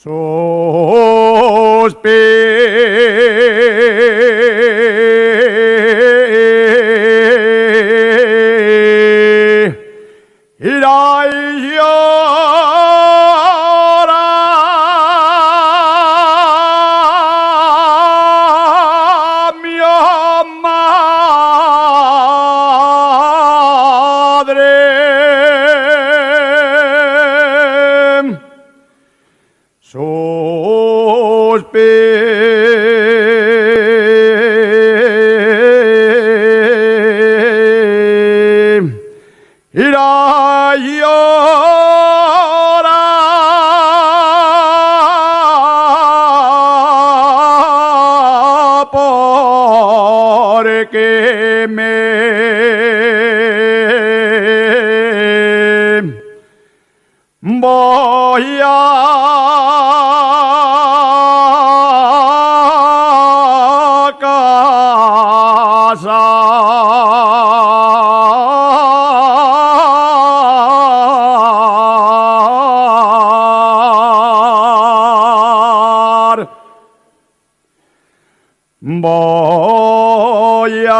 Suspira y llora mi madre. Suspira y llora porque me voy a casar. Voy a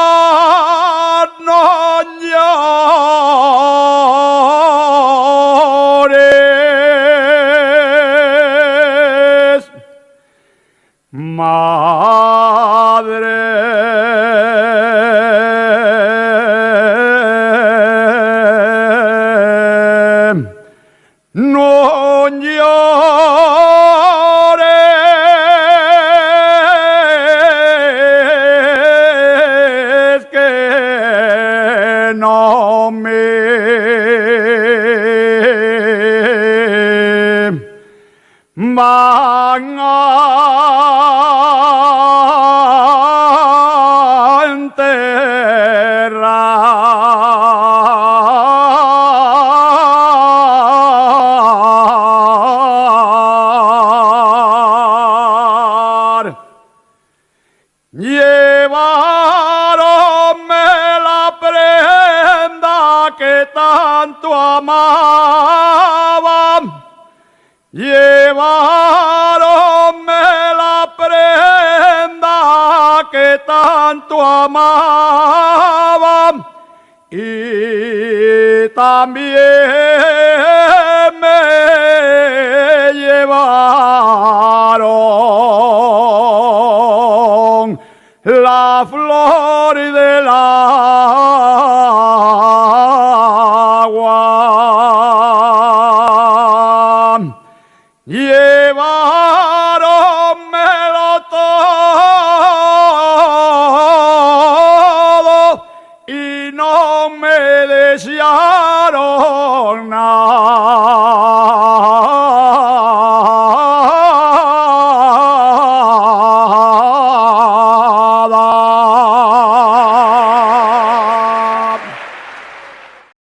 casar, no llores, madre. No llores, que no me van a enterrar. Llevaronme la prenda que tanto amaba. Llevaronme la prenda que tanto amaba y también me llevaron la flor de la